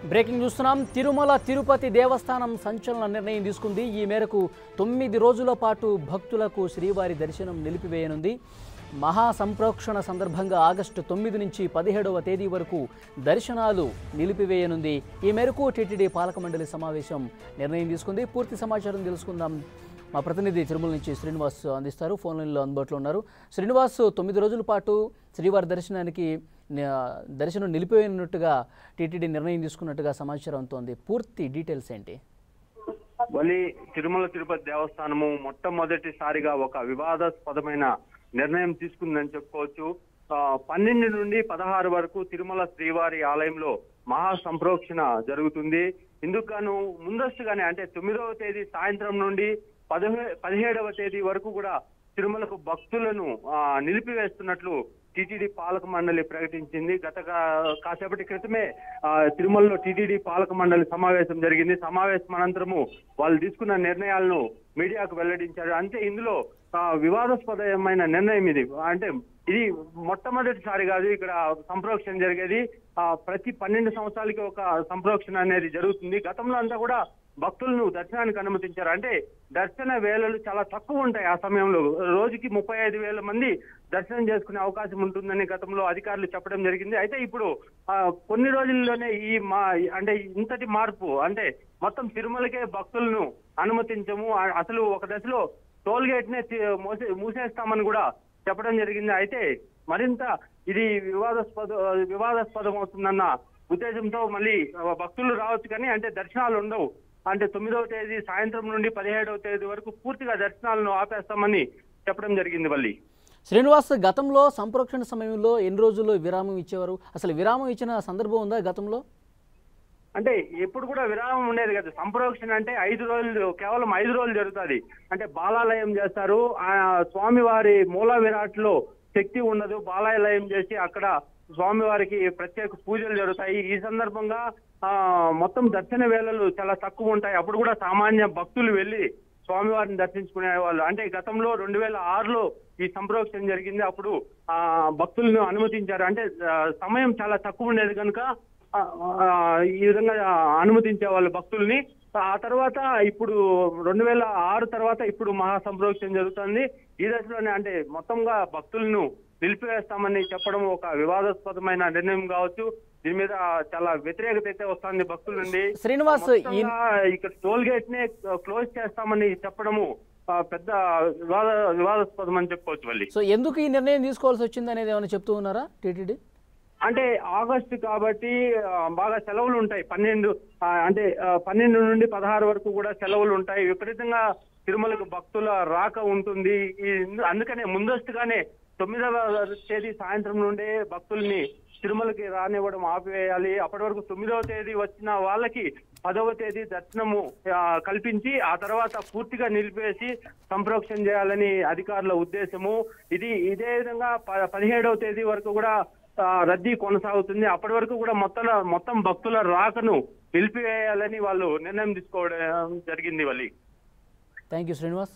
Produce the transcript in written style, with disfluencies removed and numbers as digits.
Breaking చూస్తున్నాం. తిరుమల తిరుపతి దేవస్థానం సంచలన నిర్ణయం తీసుకుంది. ఈ మేరకు 9 రోజుల పాటు భక్తులకు శ్రీవారి దర్శనం నిలిపివేయనుంది. మహా సంప్రోక్షణ సందర్భంగా ఆగస్టు 9 నుంచి 17వ తేదీ వరకు దర్శనాలు నిలిపివేయనుంది. ఈ మేరకు టీటీడీ పాలక మండలి సమావేశం నిర్ణయం తీసుకుంది. పూర్తి సమాచారం తెలుసుకుందాం. మా ప్రతినిధి తిరుమల నుంచి శ్రీనివాస్ అందిస్తారు. ఫోన్ లైన్లో అందుబాటులో ఉన్నారు. శ్రీనివాస్, 9 రోజుల పాటు శ్రీవారి దర్శనం నిలిపివేయనున్నట్టుగా టీటీడీ నిర్ణయం తీసుకున్నట్టుగా సమాచారం అందుతోంది. పూర్తి డీటెయిల్స్ ఏంటి? తిరుమల తిరుపతి దేవస్థానము మొట్టమొదటిసారిగా ఒక వివాదాస్పదమైన నిర్ణయం తీసుకుందని చెప్పుకోవచ్చు. 12 నుండి 16 వరకు తిరుమల శ్రీవారి ఆలయంలో మహా సంప్రోక్షణ జరుగుతుంది. ఇందుకు గాను ముందస్తుగానే అంటే 9వ తేదీ సాయంత్రం నుండి 17వ తేదీ వరకు కూడా తిరుమలకు భక్తులను నిలిపివేస్తున్నట్లు టీటీడీ పాలక మండలి ప్రకటించింది. గత కాసేపటి క్రితమే తిరుమలలో టీటీడీ పాలక మండలి సమావేశం జరిగింది. సమావేశం అనంతరము వాళ్ళు తీసుకున్న నిర్ణయాలను మీడియాకు వెల్లడించారు. అంటే ఇందులో వివాదాస్పదమైన నిర్ణయం ఇది. అంటే ఇది మొట్టమొదటిసారి కాదు ఇక్కడ సంప్రోక్షణ జరిగేది. ప్రతి 12 సంవత్సరాలకి ఒక సంప్రోక్షణ అనేది జరుగుతుంది. గతంలో అంతా కూడా భక్తులను దర్శనానికి అనుమతించారు. అంటే దర్శన వేళలు చాలా తక్కువ ఉంటాయి. ఆ సమయంలో రోజుకి 35,000 మంది దర్శనం చేసుకునే అవకాశం ఉంటుందని గతంలో అధికారులు చెప్పడం జరిగింది. అయితే ఇప్పుడు కొన్ని రోజుల్లోనే అంటే ఇంతటి మార్పు, అంటే మొత్తం తిరుమలకే భక్తులను అనుమతించము, అసలు ఒక దశలో టోల్ గేట్ నే మూసేస్తామని కూడా చెప్పడం జరిగింది. అయితే మరింత ఇది వివాదాస్పదం అవుతుందన్న ఉద్దేశంతో మళ్ళీ భక్తులు రావచ్చు కానీ అంటే దర్శనాలు ఉండవు. అంటే 9వ తేదీ సాయంత్రం నుండి 17వ తేదీ వరకు పూర్తిగా దర్శనాలను ఆపేస్తామని చెప్పడం జరిగింది. మళ్ళీ శ్రీనివాస్, గతంలో సంప్రోక్షణ సమయంలో ఎన్ని రోజులు విరామం ఇచ్చేవారు? అసలు విరామం ఇచ్చిన సందర్భం ఉందా గతంలో? అంటే ఎప్పుడు కూడా విరామం ఉండేది కదా. సంప్రోక్షణ అంటే 5 రోజులు, కేవలం 5 రోజులు జరుగుతుంది. అంటే బాలాలయం చేస్తారు. స్వామివారి మూల విరాట్ లో శక్తి ఉండదు. బాలాలయం చేసి అక్కడ స్వామివారికి ప్రత్యేక పూజలు జరుగుతాయి. ఈ సందర్భంగా మొత్తం దర్శన వేళలు చాలా తక్కువ ఉంటాయి. అప్పుడు కూడా సామాన్య భక్తులు వెళ్లి స్వామివారిని దర్శించుకునే వాళ్ళు. అంటే గతంలో 2006లో ఈ సంప్రోక్షణ జరిగింది. అప్పుడు భక్తులను అనుమతించారు. అంటే సమయం చాలా తక్కువ ఉండేది కనుక ఈ విధంగా అనుమతించే వాళ్ళు భక్తుల్ని. ఆ తర్వాత ఇప్పుడు 2006 తర్వాత ఇప్పుడు మహా సంప్రోక్షణ జరుగుతుంది. ఈ దశలోనే అంటే మొత్తంగా భక్తులను నిలిపివేస్తామని చెప్పడం ఒక వివాదాస్పదమైన నిర్ణయం కావచ్చు. దీని మీద చాలా వ్యతిరేకత అయితే వస్తుంది భక్తుల నుండి. శ్రీనివాస్, ఇక్కడ టోల్ గేట్ నే క్లోజ్ చేస్తామని చెప్పడము పెద్ద వివాదాస్పదం అని చెప్పుకోవచ్చు. మళ్ళీ సో ఎందుకు ఈ నిర్ణయం తీసుకోవాల్సి వచ్చింది అనేది ఏమైనా చెప్తూ ఉన్నారా టీటీడీ? అంటే ఆగస్టు కాబట్టి బాగా సెలవులు ఉంటాయి. 12 నుండి 16 వరకు కూడా సెలవులు ఉంటాయి. విపరీతంగా తిరుమలకు భక్తుల రాక ఉంటుంది. అందుకనే ముందస్తుగానే 9వ తేదీ సాయంత్రం నుండే భక్తుల్ని తిరుమలకి రానివ్వడం ఆపివేయాలి. అప్పటి వరకు 9వ తేదీ వచ్చిన వాళ్ళకి 10వ తేదీ దర్శనము కల్పించి ఆ తర్వాత పూర్తిగా నిలిపేసి సంప్రోక్షణ చేయాలని అధికారుల ఉద్దేశము. ఇదే విధంగా 17వ తేదీ వరకు కూడా రద్దీ కొనసాగుతుంది. అప్పటి వరకు కూడా మొత్తం భక్తుల రాకను నిలిపివేయాలని వాళ్ళు నిర్ణయం తీసుకోవడం జరిగింది. వాళ్ళు థ్యాంక్ యూ శ్రీనివాస్.